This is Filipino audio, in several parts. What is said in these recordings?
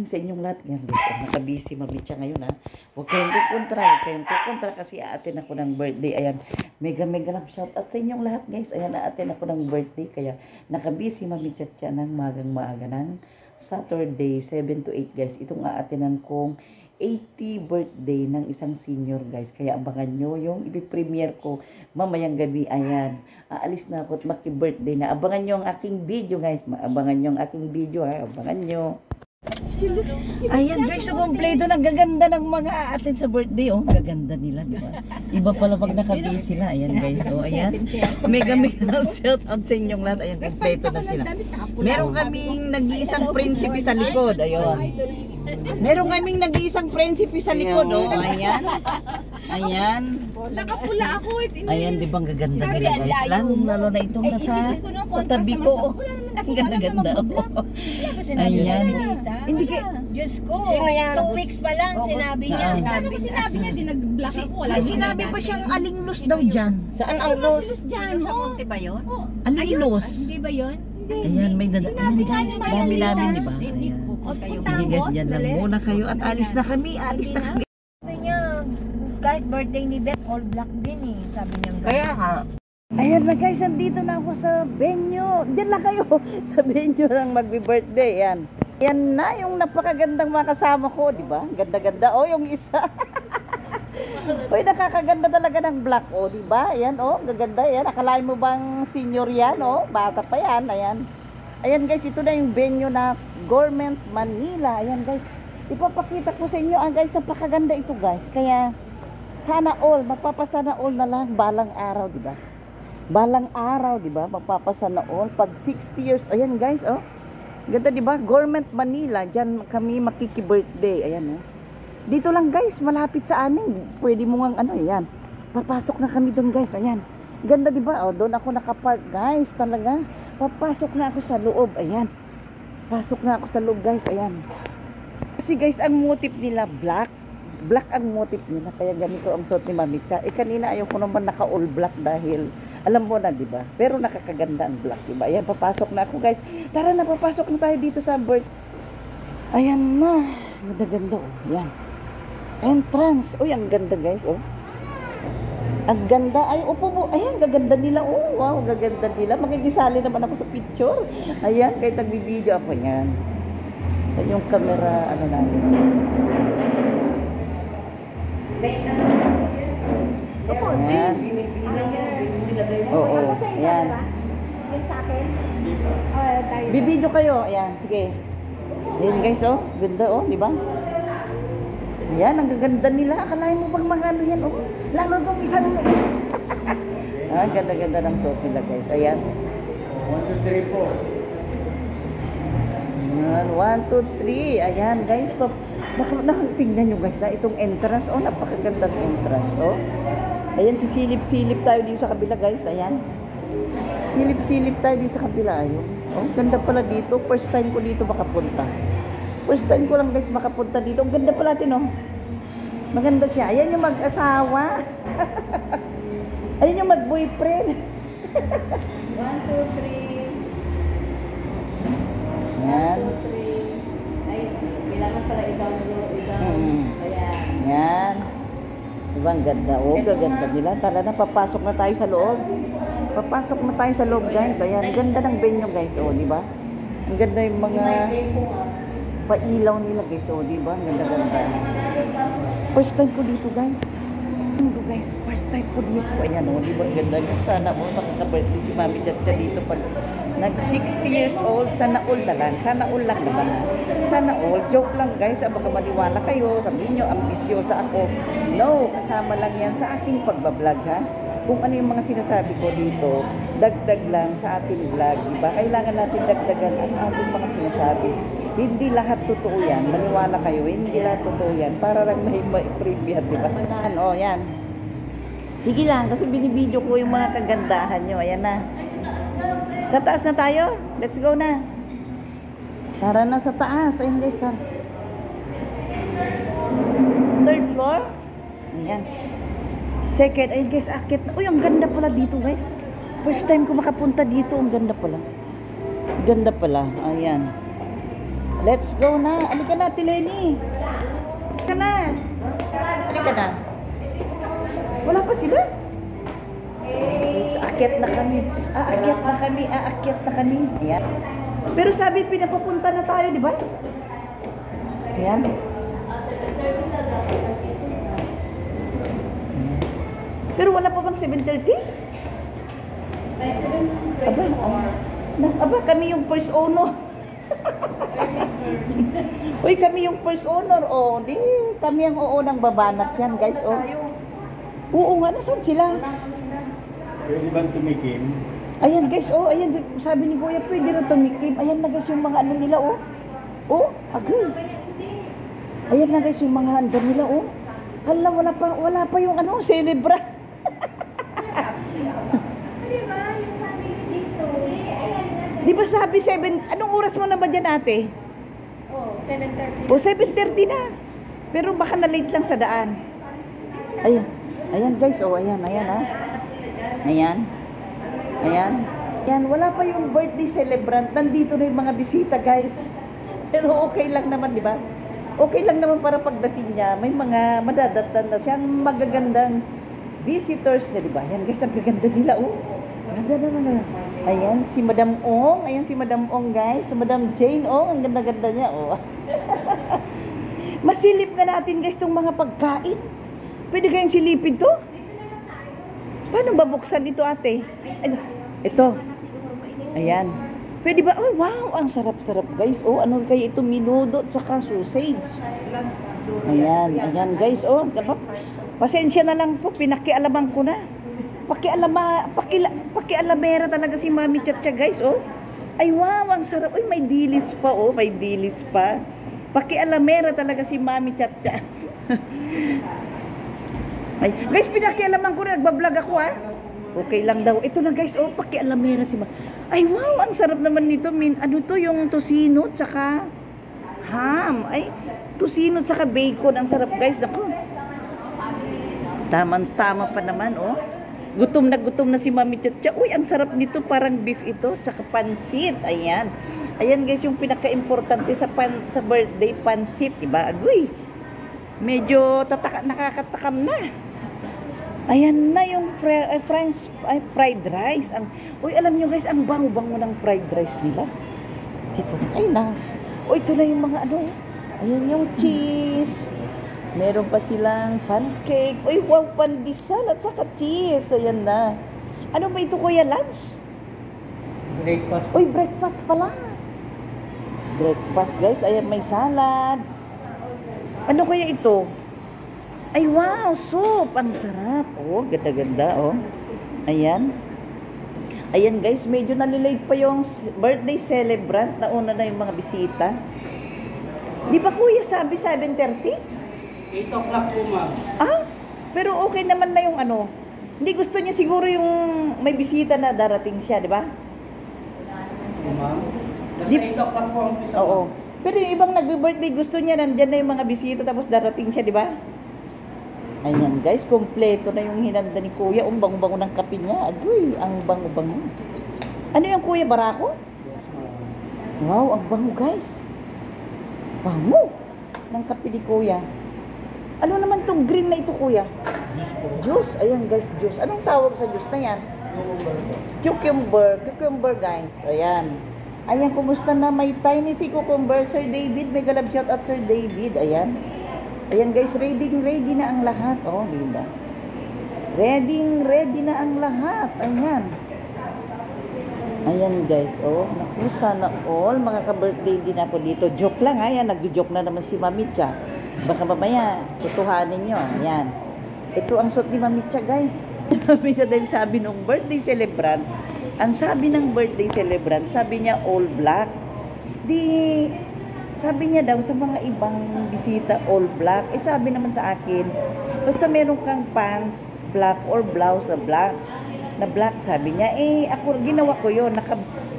morning sa inyong lahat. Yan guys, nakabisi mabitya ngayon ha. Huwag kayong kukontra kasi aatin ako ng birthday. Ayan, mega love shout out sa inyong lahat guys. Ayan, aatin ako ng birthday. Kaya nakabisi mabitya ng maaga ng Saturday, 7 to 8 guys. Itong aatinan kong 80 birthday ng isang senior guys. Kaya abangan nyo yung ipipremiere ko mamayang gabi. Ayan, aalis na ako at maki-birthday na. Abangan nyo ang aking video guys. Abangan nyo ang aking video ha. Abangan nyo. Ayan guys, so kompleto. Nagaganda ng mga aatin sa birthday. Oh, gaganda nila, di ba? Iba pala pag nakabisi sila. Ayan guys, oh, ayan. Mega shout out sa inyong lahat. Ayan, kompleto na sila. Meron kaming nag-iisang prinsipe sa likod. Ayun. Meron kaming nag-iisang prinsipe sa likod. Oh, ayan. Ayan. Nakapula ako. Ayan, di ba ang gaganda nila guys? Lalo na itong nasa sa tabi ko. Ang ganda-ganda. Ayan. Hindi kayo. Diyos ko, 2 weeks pa lang sinabi niya. Sinabi niya, din nag-block ako. Sinabi pa siyang aling los daw dyan. Saan ang los? Sa Monte ba yun? Aling los? Hindi ba yun? Ayan, may dami guys. Dami namin, di ba? Ayan. Sige guys, dyan lang muna kayo. At alis na kami. Sabi niya, kahit birthday ni Beth, all black din eh. Sabi niya. Kaya nga. Ayan na guys, andito na ako sa venue. Diyan lang kayo. Sa venue lang magbi-birthday. Ayan. Yan na yung napakagandang mga kasama ko, di ba? Ganda-ganda. Oh, yung isa. Oy, nakakaganda talaga ng black, oh, di ba? Ayan, oh, gaganda yan. Akalain mo bang senior yan, oh? Bata pa yan, ayan. Ayan guys, ito na yung venue na Government Manila. Ayan guys, ipapakita ko sa inyo, guys, napakaganda ito guys. Kaya, sana all, mapapasana all na lang balang araw, di ba? Balang araw, di ba? Mapapasana all. Pag 60 years, ayan guys, oh. Ganda, di ba? Government Manila, diyan kami makiki-birthday. Ayan, oh. Dito lang, guys, malapit sa amin. Pwede mo ngang ano, ayan. Papasok na kami doon, guys. Ayan. Ganda, di ba? Oh, doon ako nakapark, guys. Talaga. Papasok na ako sa loob. Ayan. Pasok na ako sa loob, guys. Ayan. Kasi, guys, ang motif nila black. Black ang motif nila. Kaya ganito ang suot ni Mami Cha. Kanina ayaw ko naman naka-all black dahil alam mo na, di ba? Pero nakakaganda ang black, di ba? Ayan, papasok na ako, guys. Tara na, papasok na tayo dito sa birth. Ayan na. Ganda-ganda, oh. Ayan. Entrance. Uy, ang ganda, guys, oh. Ang ganda. Ay, upo mo. Ayan, gaganda nila. Oh, wow, gaganda nila. Makikisali naman ako sa picture. Ayan, kahit nagbibideo ako. Ayan. Ayan yung camera, ano namin. Ayan. Oo, ayan. Bibidyo kayo, ayan, sige. Ayan guys, oh, ganda, oh, di ba? Ayan, ang gaganda nila. Akalain mo bang mga ano yan, oh. Lalo itong isang ganda-ganda ng suot nila, guys. Ayan. 1, 2, 3, 4. Ayan, 1, 2, 3. Ayan, guys. Tingnan nyo, guys, ha? Itong entrance, oh, napakagandang entrance, oh. Ayan, sisilip-silip tayo dito sa kabila, guys. Ayan. Silip-silip tayo dito sa kabila. Ayun. Oh, ganda pala dito. First time ko dito makapunta. First time ko lang, guys, makapunta dito. Ang ganda pala natin, oh. Maganda siya. Ayan yung mag-asawa. Ayan yung mag-boyfriend. 1, 2, 3. Ayan. 1, 2, 3. Ay, kailangan pala ibang. Ayan. Ayan. Diba, ang ganda. Oh, gaganda nila. Tara na, papasok na tayo sa loob. Papasok na tayo sa loob, guys. Ayan, ganda ng venue, guys. Oh, di ba? Ang ganda yung mga pailaw nila, guys. Oh, di ba? Ang ganda-ganda. First time ko dito, guys. Guys, first time ko dito. Ayan, oh, di ba? Ang ganda niya. Sana mo makaka-birthday si Mami Chacha dito pag nag-60 years old. Sana all na lang. Sana all lang naman. Sana all. Joke lang, guys. Baka maniwala kayo. Sabihin nyo, ambisyosa ako. No, kasama lang yan sa aking pagbablog, ha? Kung ano yung mga sinasabi ko dito, dagdag lang sa ating vlog, diba? Kailangan natin dagdagan ang ating mga sinasabi. Hindi lahat totoo yan. Maniwala kayo, hindi lahat totoo yan. Para lang may preview, diba? O, yan. Sige lang, kasi binibideo ko yung mga kagandahan nyo. Ayan na. Sa taas na tayo? Let's go na. Tara na sa taas. Ayun guys, tara. 3rd floor. Ayan. 2nd, ayun guys, akit na. Uy, ang ganda pala dito guys. First time ko makapunta dito, ang ganda pala. Ganda pala, ayan. Let's go na. Halika na, Tileni. Halika na. Halika na. Wala pa sila? Aakyat na kami. Aakyat na kami. Aakyat na kami. Ayan. Pero sabi, pinapapunta na tayo, di ba? Ayan. Pero wala pa bang 7:30? Aba, kami yung first owner. Uy, kami yung first owner. Oh, di, kami ang oo ng babanat yan, guys. Oh. Oo nga, nasan sila? Pwede bang tumikim? Ayan, guys. Oh, ayan. Sabi ni Kuya, pwede rin tumikim. Ayan na, guys, yung mga ano nila, oh. Oh, agree. Ayan na, guys, yung mga handa nila, oh. Hala, wala pa yung ano, celebra. Diba? Yung family dito. Ayan na. Di ba sabi 7, anong oras mo na ba dyan, ate? Oh, 7:30. O, 7:30 na. Pero baka na-late lang sa daan. Ayan. Ayan, guys. O, ayan. Ayan, ha. Ayan. Ayan. Ayan. Wala pa yung birthday celebrant. Nandito na yung mga bisita, guys. Pero okay lang naman, di ba? Okay lang naman para pagdating niya. May mga madadatan na siyang magagandang visitors na, di ba? Ayan, guys. Ang gaganda nila, oh. Ganda na. Ayan, si Madam Ong. Ayan si Madam Ong, guys. Si Madam Jane Ong. Ang ganda-ganda niya, oh. Masilip nga natin, guys, itong mga pagkain. Pwede kayong silipin to? Paano babuksan ito, ate? Ay, ito. Ayan. Pwede ba? Oh, wow, ang sarap-sarap, guys. Oh, ano kaya ito? Minudo at saka sausage. Ayan, ayan, guys. Oh, pasensya na lang po. Pinakialaman ko na. Pakialamera talaga si Mami Chacha, guys, oh. Ay, wow, ang sarap. Uy, may dilis pa, oh. May dilis pa. Pakialamera talaga si Mami Chacha. Ay, guys, pinakialaman ko na. Nagbablog ako, ha. Okay lang daw. Ito na, guys, oh. Pakialamera si Mami. Ay, wow, ang sarap naman nito. Ano to, yung tosino, tsaka ham. Ay, tosino, tsaka bacon. Ang sarap, guys. Naku. Tamang-tama pa naman, oh. Gutom na si Mami Chacha. Uy, ang sarap nito. Parang beef ito. Tsaka pansit. Ayan. Ayan, guys, yung pinaka-importante sa birthday, pansit. Diba? Agoy. Medyo nakakatakam na. Ayan na yung fried rice. Uy, alam nyo, guys, ang bango-bango ng fried rice nila. Dito. Ay na. Uy, ito na yung mga ano. Ayan yung cheese. Meron pa silang pancake. Uy, wow, pandesal at saka cheese. Ayan na. Ano ba ito, kuya? Lunch? Breakfast. Uy, breakfast pala. Breakfast, guys. Ayan, may salad. Ano kaya ito? Ay, wow, soup. Ang sarap. Oh, ganda-ganda, oh. Ayan. Ayan, guys. Medyo nalilate pa yung birthday celebrant. Nauna na yung mga bisita. Di ba, kuya, sabi 7:30? 8 o'clock po, ma'am. Ah, pero okay naman na yung ano. Hindi gusto niya siguro yung may bisita na darating siya, di ba? Ma'am. Basta Di- 8 o'clock po ang umpisa. Oo. Pero yung ibang nagbe-birthday, gusto niya nandyan na yung mga bisita tapos darating siya, di ba? Ayan, guys, kompleto na yung hinanda ni Kuya. Ang bango-bango ng kape niya. Agoy, ang bango-bango. Ano yung Kuya, barako? Yes, ma'am. Wow, ang bango, guys. Bango ng kape ni Kuya. Ano naman tong green na ito, Kuya? Yes po. Juice. Ayan, guys, juice. Anong tawag sa juice na yan? Cucumber, guys. Ayan. Ayan, kumusta na? May tiny si cucumber, Sir David. May galab shout at Sir David. Ayan. Ayan, guys, ready na ang lahat. Oh, diba? Ready na ang lahat. Ayan. Ayan, guys. Oh, naku, sana all. Makaka-birthday din ako dito. Joke lang, ayan. Nag-joke na naman si Mami Cha. Baka mamaya, tutuhanin nyo. Ayan. Ito ang suot ni Mami Cha, guys. Mami Cha, dahil sabi nung birthday celebrant, ang sabi ng birthday celebrant, sabi niya all black. Di, sabi niya daw sa mga ibang bisita, all black. Eh, sabi naman sa akin, basta meron kang pants, black, or blouse na black, sabi niya. Eh, ako, ginawa ko yun.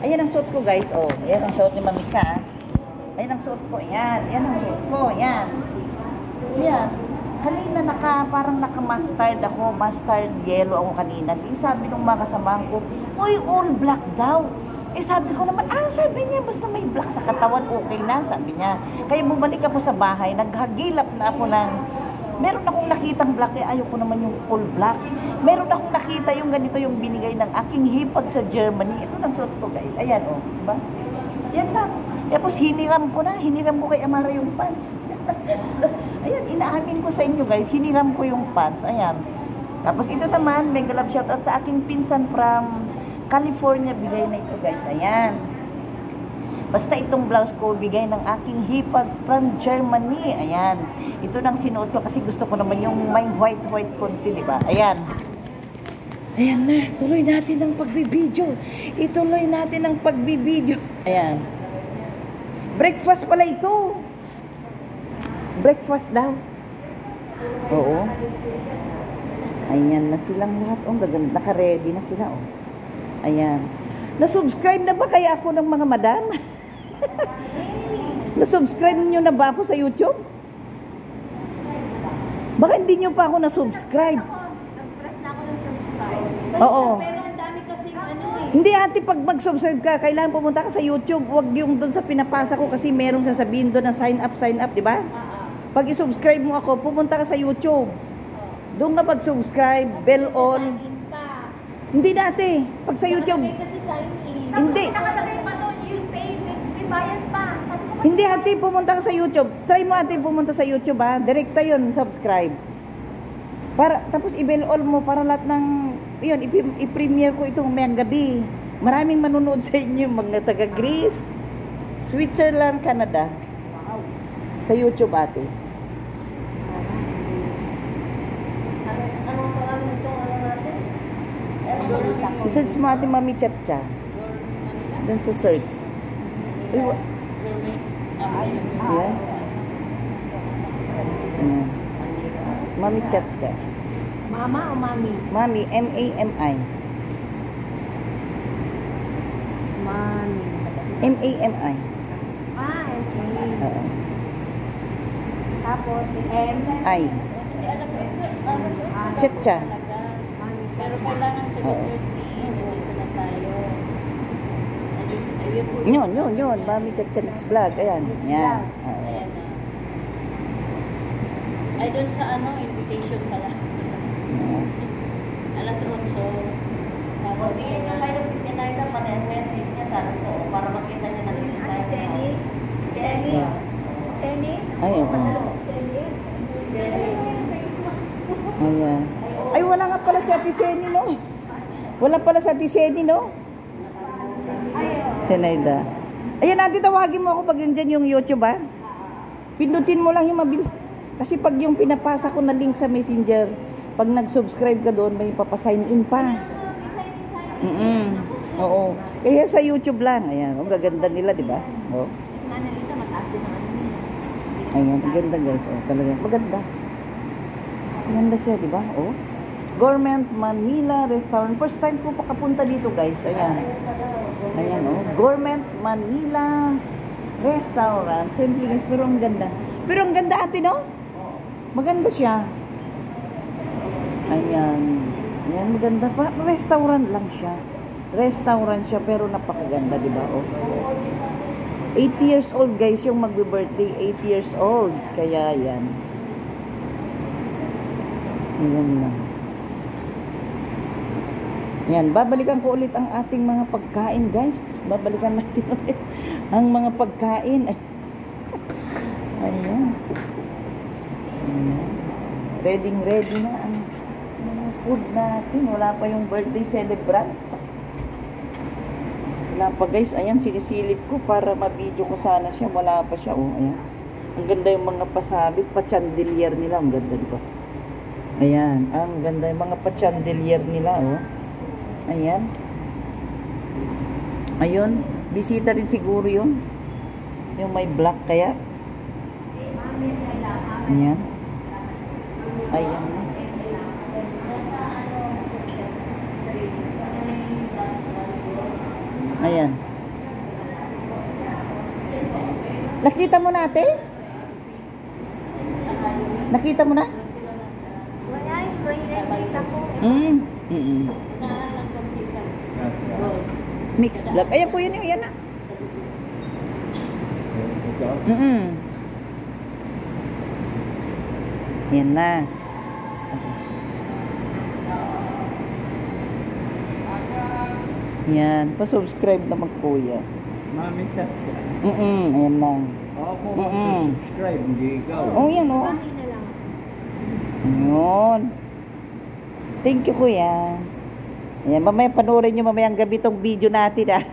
Ayan ang suot ko, guys. Oh, ayan ang suot ni Mami Cha. Ayan ang suot ko. Ayan. Ayan ang suot ko. Ayan. Ayan. Kanina parang naka-mustard ako. Mustard yellow ako kanina. Di sabi nung mga kasamahan ko, uy, all black daw. Eh sabi ko naman, sabi niya, basta may black sa katawan, okay na, sabi niya. Kaya bumalik ako sa bahay, naghagilap na ako ng, meron akong nakitang black, eh ayoko naman yung full black. Meron akong nakita yung ganito yung binigay ng aking hipag sa Germany. Ito lang suot ko guys, ayan o, diba? Yan lang. Tapos hiniram ko kay Amara yung pants. Ayan, inaamin ko sa inyo guys, hiniram ko yung pants, ayan. Tapos ito naman, mega love shoutout sa aking pinsan from California, bigay na ito guys, ayan. Basta itong blouse ko, bigay ng aking hipag from Germany, ayan. Ito nang sinuot ko kasi gusto ko naman yung may white konti, di ba? Ayan. Ayan na, tuloy natin ang pagbibideo. Ituloy natin ang pagbibideo. Ayan. Breakfast pala ito. Breakfast daw. Oo. Ayan na silang lahat. Oh, gaganda, naka-ready na sila, oh. Ayan. Na-subscribe na ba kaya ako ng mga madam? Na-subscribe niyo na ba ako sa YouTube? Baka hindi niyo pa ako na-subscribe. Nag-press na ako ng subscribe. Oo. Pero ang dami kasi Hindi ate, pag mag-subscribe ka, kailangan pumunta ka sa YouTube. Huwag yung doon sa pinapasa ko kasi merong sasabihin doon na sign up, di ba? Pag i-subscribe mo ako, pumunta ka sa YouTube. Doon ka mag-subscribe, bell on. Hindi dati. Pag sa YouTube. Kasi sign in. Hindi. Nakalagay pa doon, you'll pay, may bayad pa. Hindi ate, pumunta ka sa YouTube. Try mo ate pumunta sa YouTube ha. Direkta yun, subscribe. Para, tapos i-bell all mo para lahat ng, yun, i-premiere ko itong mayang gabi. Maraming manunood sa inyo, mga taga Greece, Switzerland, Canada. Sa YouTube ate. Anong pangalan nito? Ano natin? I-search mo ate Mami Chapcha. Doon sa search. Ayan. Ayan. Mami Chapcha. Mama o mami? Mami, M-A-M-I. Mami. M-A-M-I. Okay. Oo. Tapos si M. I. Chapcha. Mami Pero Chacha. kailangan sa Oo. 13, dito na tayo. Ayun po. Yun. Mami Chapcha Mix Vlog. Ayan. Mix Yan. Vlog. Oo. Ayan na. Ay, doon sa invitation pala. Alas 8. Tapos, Tingin na kayo si Sinayda pa na message niya sa ko para makita niya na hindi tayo. Seni? Seni? Yeah. Seni? Ay, oo. Seni? Ayan. Ay, wala nga pala si Ate Seni, no? Wala pala si Ate Seni, no? Sinayda. Ayan, ate, tawagin mo ako pag nandyan yung YouTube, ha? Pindutin mo lang yung mabilis. Kasi pag yung pinapasa ko na link sa Messenger, pag nag-subscribe ka doon, may papasign in pa. Oo. Kaya sa YouTube lang. Ayan, ang gaganda nila, di ba? Oh. Manalita, mataas din ang ano. Ayan, maganda guys. Oh, talaga. Maganda. Maganda siya, di ba? Oh. Gourmet Manila Restaurant. First time ko pakapunta dito, guys. Ayan. Ayan, oh. Gourmet Manila Restaurant. Simple guys, pero ang ganda. Pero ang ganda ate, no? Maganda siya. Ayan. Ayan, maganda pa. Restaurant lang siya. Restaurant siya, pero napakaganda, di ba? Oh. 8 years old guys yung magbe-birthday, 8 years old. Kaya yan. Ayan lang. Yan, babalikan ko ulit ang ating mga pagkain guys. Babalikan natin ulit ang mga pagkain. Ayan. Ayan. Ready na ang mga food natin. Wala pa yung birthday celebrant. Wala pa guys, ayan, sinisilip ko para ma-video ko sana siya. Wala pa siya, oh, ayan. Ang ganda yung mga pasabit, pa-chandelier nila. Ang ganda dito. Ayan, ang ganda yung mga pa-chandelier nila, oh. Ayan. Ayun, bisita rin siguro yun. Yung may black kaya. Ayan. Ayan. Ayan. Nakita mo natin? Nakita mo na? Wala, so inay ko. Mm. Mm. Naan lang kong pisa. Mixed vlog. Ayan po yun yung yan na. Yan na. Yan. Pa-subscribe naman kuya. Mami ka. Ayan lang. Ako mag-subscribe, hindi ikaw. Oh, yan oh. Bati na lang. Yun. Thank you kuya. Ayan, mamaya panoorin nyo mamayang gabi tong video natin ah.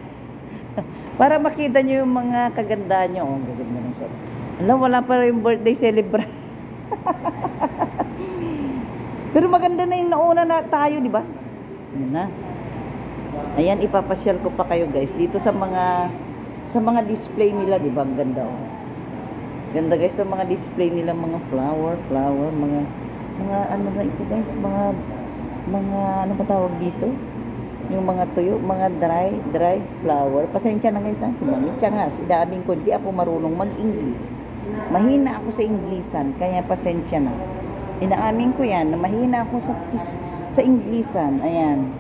Para makita nyo yung mga kagandaan nyo. Oh, gaganda ng shot. Alam, wala pa rin yung birthday celebrant. Pero maganda na yung nauna na tayo, di ba? Ayan na. Ayan, ipapasyal ko pa kayo guys. Dito sa mga display nila, di ba? Ang ganda oh. Ganda guys, itong mga display nila, mga flower, mga ano na ito guys, mga ano ba tawag dito? Yung mga tuyo, mga dry flower. Pasensya na guys ha, si Mami Cha nga, sinabing ko, di ako marunong mag-English. Mahina ako sa Inglesan, kaya pasensya na. Inaamin ko yan, na mahina ako sa Inglesan. Ayan.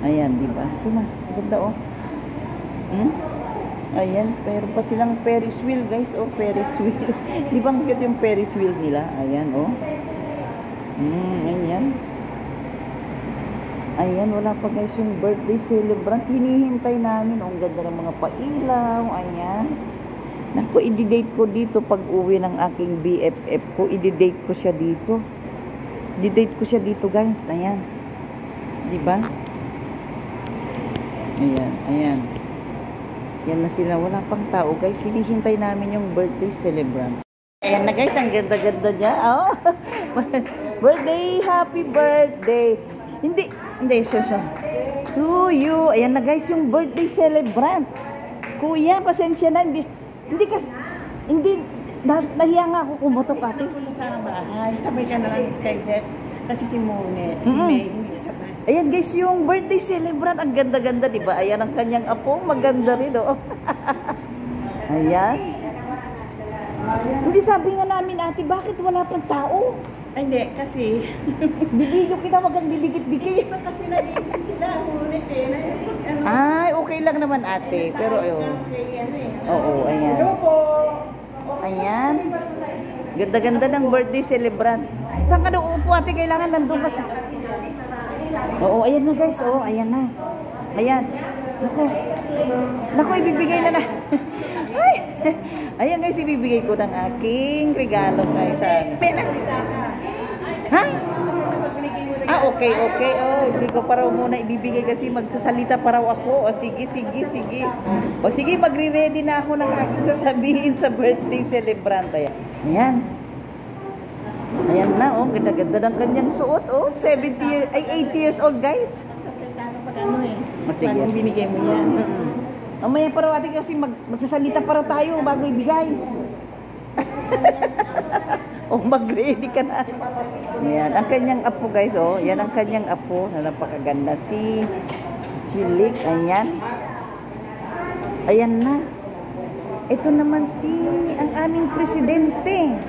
Ayan, di ba? Ito na, ganda oh. Ayan, pero pa silang Ferris wheel guys, oh, Ferris wheel. Di ba ang cute yung Ferris wheel nila? Ayan, oh. Ayan. Ayan, wala pa guys yung birthday celebrant. Hinihintay namin. Oh, ang ganda ng mga pailaw. Ayan. Naku, i-date ko dito pag uwi ng aking BFF ko. I-date ko siya dito. I-date ko siya dito guys. Ayan. Diba? Ayan, ayan. Yan na sila. Wala pang tao guys. Hinihintay namin yung birthday celebrant. Ayan na guys. Ang ganda-ganda niya. Oh. Birthday! Happy birthday! Hindi, siya. To you. Ayan na guys, yung birthday celebrant. Kuya, pasensya na. Hindi, nahiya nga ako kumutok ate. Sa bahay, sabay ka na lang kay Det. Kasi si Mone, si May, hindi sabay. Ayan guys, yung birthday celebrant. Ang ganda-ganda, di ba? Ayan ang kanyang apo. Maganda rin, oh. Ayan. Hindi sabi nga namin ate, bakit wala pang tao? Ay, hindi, kasi Bibidyo kita, wag kang didikit-dikit. iba kasi nag-iisip sila, ngunit eh. Ay, okay lang naman ate. Pero ayun. Oo, ayan. Ayan. Ganda-ganda ng birthday celebrant. Saan ka daw upo ate? Kailangan nandun ka sa... Oo, ayan na guys. Oo, ayan na. Ayan. Naku, ibibigay na na. Ay. Ayan guys, ibibigay ko ng aking regalo guys. Ha? Ah, okay. Oh, hindi ko pa raw muna ibibigay kasi magsasalita pa raw ako. O, sige. O, sige, magre-ready na ako ng aking sasabihin sa birthday celebrant. Ayan. Ayan na, oh. Ganda-ganda ng kanyang suot, oh. 80 years old, guys. Magsasalita ka pag ano eh. Sige. Pag binigay mo yan. Mamaya pa raw ate kasi magsasalita pa raw tayo bago ibigay. O, mag-ready ka na. Ayan, ang kanyang apo guys, oh. Yan ang kanyang apo na napakaganda. Si Chilik, ayan. Ayan na. Ito naman ang aming presidente.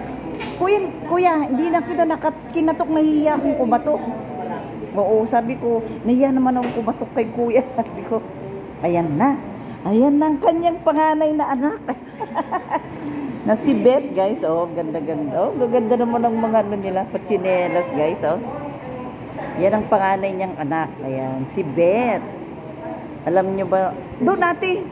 Kuya, hindi na kita kinatok, nahiya akong kumatok. Oo, sabi ko, nahiya naman akong kumatok kay kuya, sabi ko. Ayan na. Ayan na ang kanyang panganay na anak. Na si Beth, guys. Oh, ganda-ganda. Oh, ganda naman ng mga ano nila, pachinelas, guys. Oh. Yan ang panganay niyang anak. Ayan, si Beth. Alam niyo ba? Doon natin.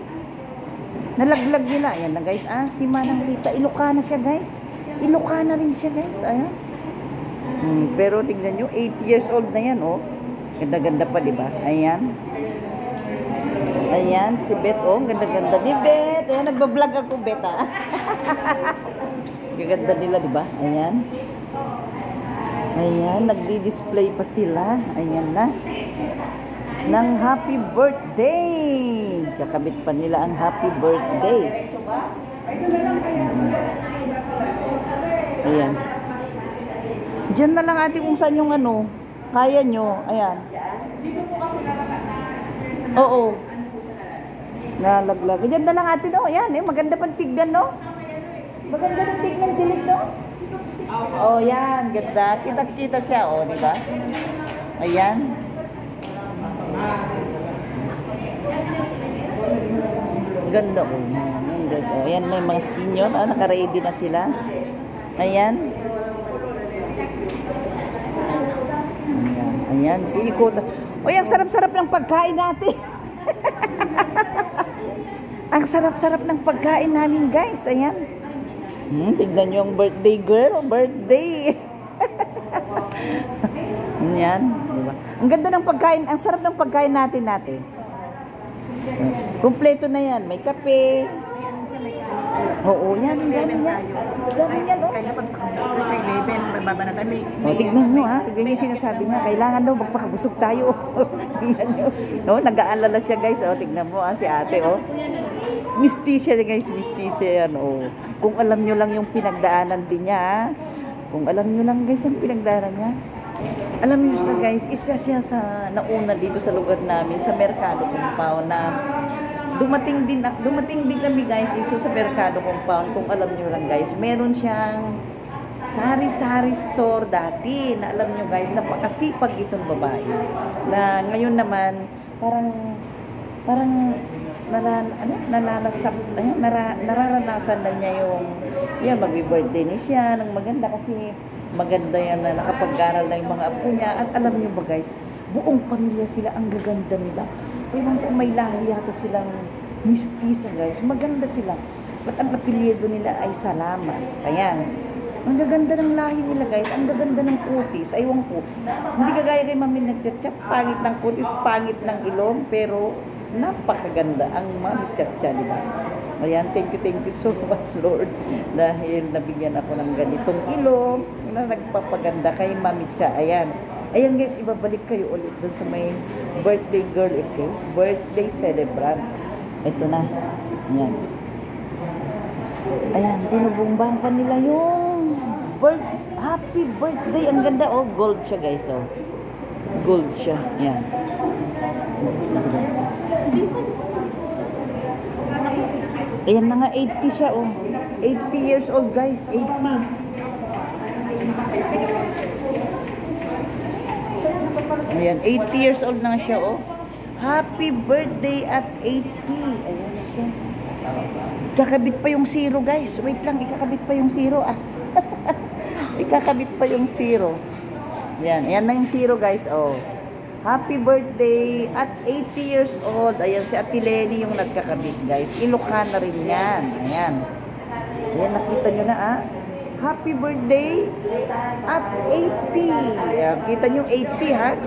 Nalaglag nila. Ayan na, guys. Ah, si Manang Rita. Ilocana siya, guys. Ilocana rin siya, guys. Ayan. Pero tingnan niyo, 8 years old na yan, oh. Ganda-ganda pa, di ba? Ayan. Ayan, si Beth, oh. Ganda-ganda ni Beth. Ayan, nagbablog ako, Beth, ah. Gaganda nila, di ba? Ayan. Ayan, nagdi-display pa sila. Ayan na. Ng happy birthday. Kakabit pa nila ang happy birthday. Ayan. Diyan na lang ate kung saan yung ano. Kaya nyo. Ayan. Dito po kasi na-experience. Oo. Nalaglag. Diyan na lang ate, no? Ayan, eh. Maganda pang tignan, no? Maganda ng tignan, Chilik, no? Oh, yan. Ganda. Kita-kita siya, oh, di ba? Ayan. Ganda ko. Ayan guys. Oh, ayan na yung mga senior. Ah, naka-ready na sila. Ayan. Ayan. Iikot. O, ang sarap-sarap ng pagkain natin. Ang sarap-sarap ng pagkain namin guys. Ayan. Tignan nyo yung birthday girl. Birthday. Ayan. Diba? Ang ganda ng pagkain. Ang sarap ng pagkain natin. Kompleto na yan. May kape. Oo, yan. Gano'n yan. Gano'n yan, oh. Kaya pag sa 11, bababa na kami. O, tignan nyo, ha. Ganyan yung sinasabi niya. Kailangan daw magpakabusog tayo. Tignan nyo. No, nag-aalala siya, guys. O, tignan mo, ha, si ate, o. Mistisya, guys. Mistisya yan, o. Kung alam nyo lang yung pinagdaanan din niya, ha. Kung alam nyo lang, guys, ang pinagdaanan niya. Alam nyo siya, guys, isa siya sa nauna dito sa lugar namin, sa Mercado Compound, na dumating din kami, guys, dito sa Mercado Compound. Kung alam nyo lang, guys, meron siyang sari-sari store dati, na alam nyo, guys, napakasipag itong babae, na ngayon naman parang nararanasan na niya yung magbi-birthday ni siya ng maganda, kasi maganda yan na nakapag-aral na yung mga apo niya. At alam niyo ba, guys, buong pamilya sila, ang gaganda nila. Ewan ko, may lahi yata silang mistisa, guys. Maganda sila. Ba't ang apelyido nila ay Salamat. Ayan. Ang gaganda ng lahi nila, guys. Ang gaganda ng kutis. Ewan ko. Hindi kagaya kay Mami Nagchatcha. Pangit ng kutis, pangit ng ilong, pero napakaganda ang Mami Chatcha, di ba? Ayan, thank you so much, Lord, dahil nabigyan ako ng ganitong ilong na nagpapaganda kay Mami Cha. Ayan. Ayan, guys, ibabalik kayo ulit dun sa may birthday girl, okay? Birthday celebrant. Ito na. Ayan. Ayan, binubumbang pa nila yung happy birthday. Ang ganda, oh. Gold siya, guys, oh. Gold siya. Ayan. Ayan na nga, 80 siya, oh. 80 years old, guys. 80. Ayan, 80 years old na siya, oh. Happy birthday at 80. Ayan siya. Ikakabit pa yung zero, guys. Wait lang, ikakabit pa yung zero, ah. Ikakabit pa yung zero. Ayan, ayan na yung zero, guys, oh. Happy birthday at 80 years old. Ayan, si Ate Lenny yung nagkakabit, guys. Ilocana rin yan. Ayan. Ayan, nakita nyo na, ah. Happy birthday at 80. Ayan, kita nyo 80, ha?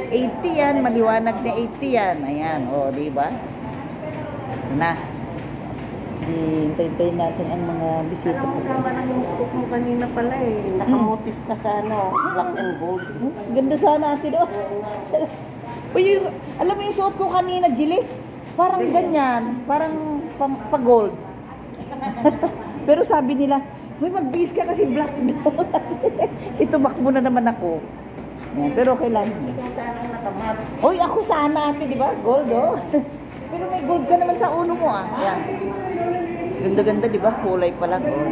80 yan. Maliwanag na 80 yan. Ayan, o, diba? Na. Hintayin natin ang mga bisita po. Tama na yung scoop mo kanina pala, eh. Nakamotif ka sa, black and gold. Ganda sana, ate, no? Uy, alam mo yung suot ko kanina, Jilly? Parang ganyan. Parang pa-gold. Pero sabi nila, uy, mag-bihis ka kasi black daw. Itumakbo na naman ako. Yan, pero kailangan niya. Uy, ako sana, ate, di ba? Gold, oh. Pero may gold ka naman sa ulo mo, ah. Yan. Ganda-ganda, di ba? Kulay pa lang, oh.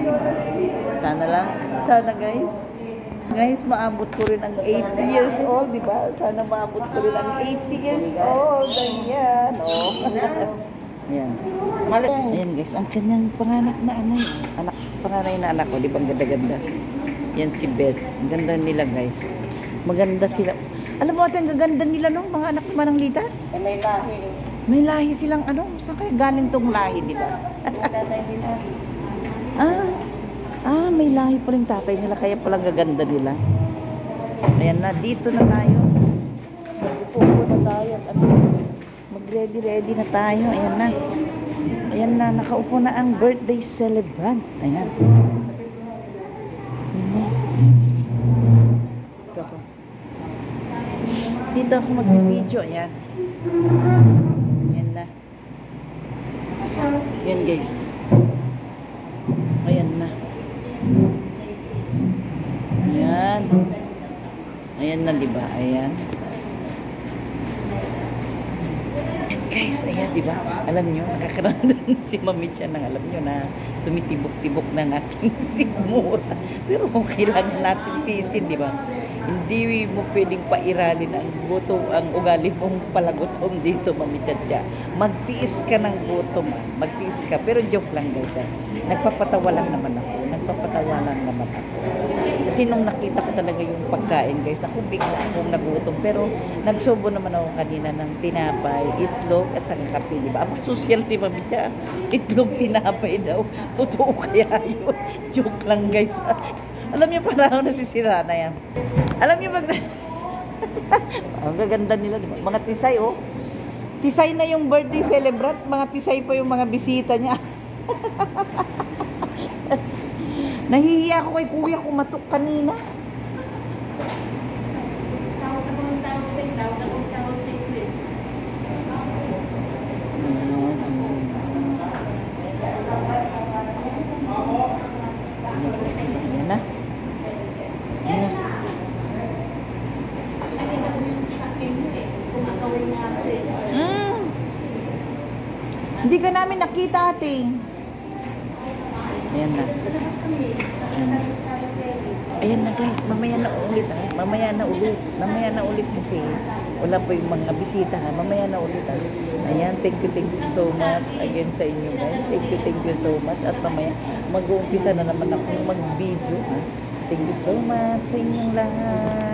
Sana lang. Sana, guys. Guys, maabot ko rin ang 80 years old, di ba? Sana maabot ko rin ang 80 years old. Ayan, oh. Ayan. Ayan, guys. Ang kanyang panganak na panganay na anak ko, di ba? Ang ganda-ganda. Yan si Beth. Ang ganda nila, guys. Maganda sila. Alam mo, ate, ang gaganda nila, no? Mga anak ni Manang Lita. May lahi. May lahi silang, saan kaya galing tong lahi, di ba? May lahi pa rin tatay nila, kaya palang gaganda nila. Ayan na, dito na tayo. Mag-upo na tayo. Mag-ready na tayo. Ayan na. Ayan na, nakaupo na ang birthday celebrant. Ayan. Dito ako mag-video. Ayan. Ayan na. Ayan, guys. Ayan na. Ayan. Ayan na, diba? Ayan. Ayan, guys. Ayan, diba? Alam nyo, nakakaroon si Mami Cha na, alam nyo na tumitibok-tibok ng aking sigmura. Pero kailangan natin tiisin, diba? Hindi mo pwedeng pairalin ang gutom, ang ugali mong palagutom dito, Mami Chacha. Magtiis ka ng gutom, magtiis ka. Pero joke lang guys, nagpapatawa lang naman ako. Nagpapatawa lang naman ako. Kasi nung nakita ko talaga yung pagkain guys, naku, bigla akong nagutom. Pero nagsubo naman ako kanina ng tinapay, itlog, at saka kape, di ba? Ang social si Mami Cha, itlog, tinapay daw. Totoo kaya yun. Joke lang guys. Alam niyo, para ako nasisira na yan. Alam niyo, ang gaganda nila, di ba? Mga tisay, oh. Tisay na yung birthday celebrant. Mga tisay pa yung mga bisita niya. Nahihiya ako kay kuya kumatok kanina. Tawag akong tawag sa'yo, tawag akong tawag kay Chris. Yan na. Nakita ko yung sa akin mo eh. Kung akawin nga ako eh. Hindi ka namin nakita, ate. Ayan na. Ayan na guys, mamaya na ulit. Mamaya na ulit. Mamaya na ulit kasi wala pa yung mga bisita ha. Mamaya na ulit. Ayan, thank you so much again sa inyo guys. Thank you so much. At mamaya mag-uumpisa na naman akong mag-video ha. Thank you so much sa inyong lahat.